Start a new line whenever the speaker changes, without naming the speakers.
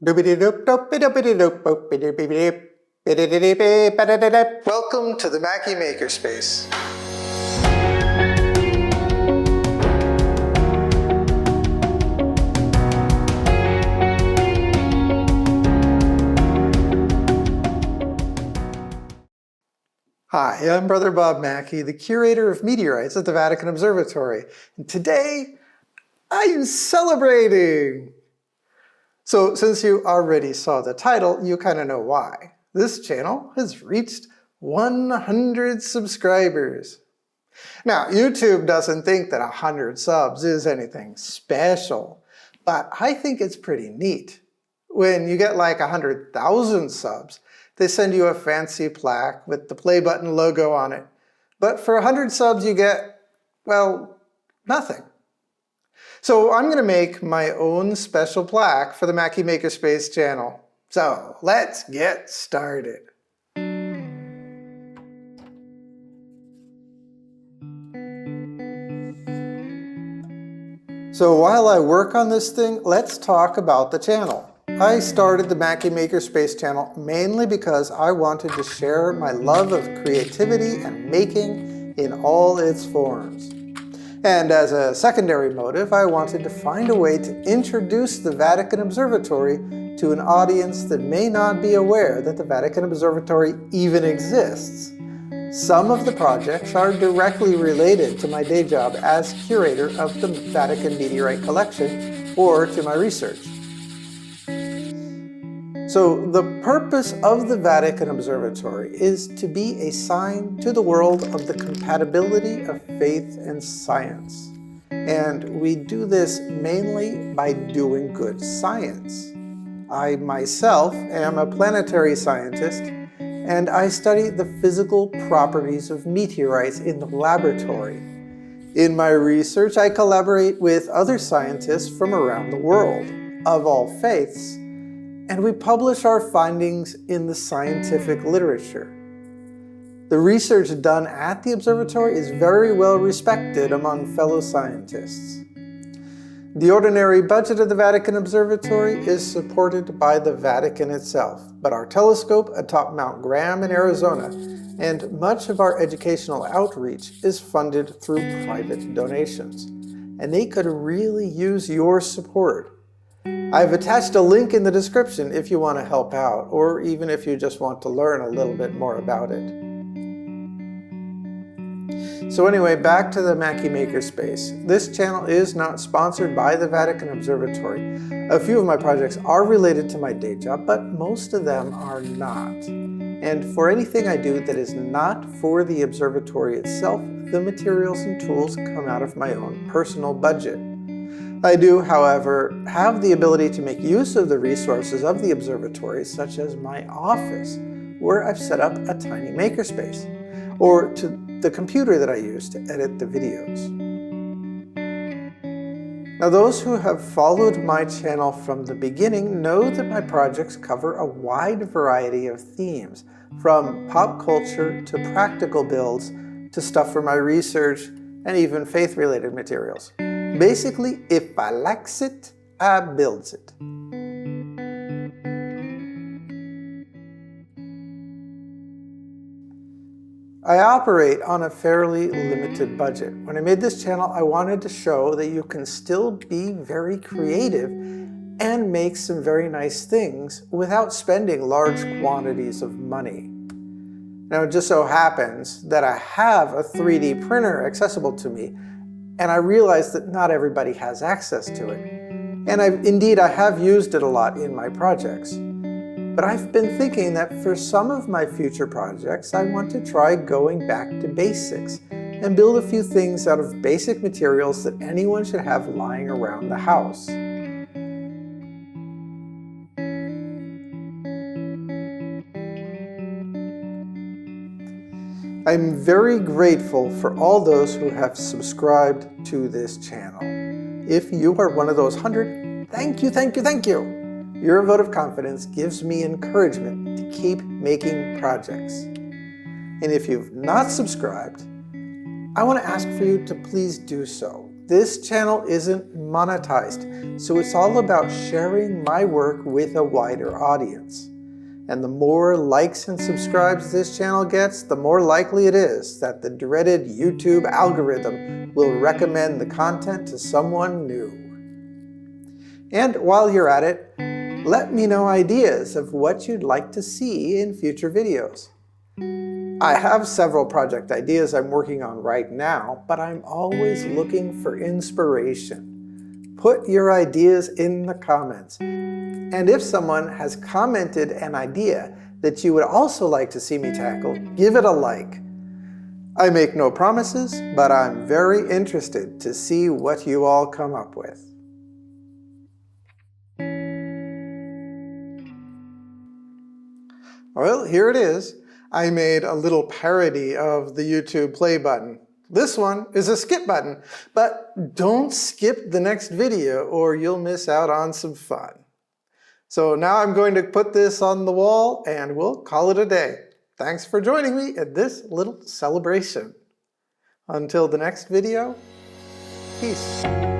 Welcome to the Macke Makerspace. Hi, I'm Brother Bob Macke, the curator of meteorites at the Vatican Observatory. And today, I am celebrating! So since you already saw the title, you kind of know why. This channel has reached 100 subscribers. Now, YouTube doesn't think that 100 subs is anything special, but I think it's pretty neat. When you get like 100,000 subs, they send you a fancy plaque with the play button logo on it. But for 100 subs you get, well, nothing. So I'm going to make my own special plaque for the Macke Makerspace channel. So let's get started. So while I work on this thing, let's talk about the channel. I started the Macke Makerspace channel mainly because I wanted to share my love of creativity and making in all its forms. And as a secondary motive, I wanted to find a way to introduce the Vatican Observatory to an audience that may not be aware that the Vatican Observatory even exists. Some of the projects are directly related to my day job as curator of the Vatican Meteorite Collection or to my research. So the purpose of the Vatican Observatory is to be a sign to the world of the compatibility of faith and science. And we do this mainly by doing good science. I myself am a planetary scientist, and I study the physical properties of meteorites in the laboratory. In my research, I collaborate with other scientists from around the world, of all faiths, and we publish our findings in the scientific literature. The research done at the observatory is very well respected among fellow scientists. The ordinary budget of the Vatican Observatory is supported by the Vatican itself, but our telescope atop Mount Graham in Arizona and much of our educational outreach is funded through private donations, and they could really use your support. I've attached a link in the description if you want to help out, or even if you just want to learn a little bit more about it. So anyway, back to the Macke Makerspace. This channel is not sponsored by the Vatican Observatory. A few of my projects are related to my day job, but most of them are not. And for anything I do that is not for the observatory itself, the materials and tools come out of my own personal budget. I do, however, have the ability to make use of the resources of the observatory, such as my office, where I've set up a tiny makerspace, or to the computer that I use to edit the videos. Now, those who have followed my channel from the beginning know that my projects cover a wide variety of themes, from pop culture to practical builds to stuff for my research and even faith-related materials. Basically, if I likes it, I builds it. I operate on a fairly limited budget. When I made this channel, I wanted to show that you can still be very creative and make some very nice things without spending large quantities of money. Now, it just so happens that I have a 3D printer accessible to me, and I realize that not everybody has access to it. And I have used it a lot in my projects. But I've been thinking that for some of my future projects, I want to try going back to basics and build a few things out of basic materials that anyone should have lying around the house. I'm very grateful for all those who have subscribed to this channel. If you are one of those 100, thank you, thank you, thank you. Your vote of confidence gives me encouragement to keep making projects. And if you've not subscribed, I want to ask for you to please do so. This channel isn't monetized, so it's all about sharing my work with a wider audience. And the more likes and subscribes this channel gets, the more likely it is that the dreaded YouTube algorithm will recommend the content to someone new. And while you're at it, let me know ideas of what you'd like to see in future videos. I have several project ideas I'm working on right now, but I'm always looking for inspiration. Put your ideas in the comments. And if someone has commented an idea that you would also like to see me tackle, give it a like. I make no promises, but I'm very interested to see what you all come up with. Well, here it is. I made a little parody of the YouTube play button. This one is a skip button, but don't skip the next video or you'll miss out on some fun. So now I'm going to put this on the wall and we'll call it a day. Thanks for joining me at this little celebration. Until the next video, peace.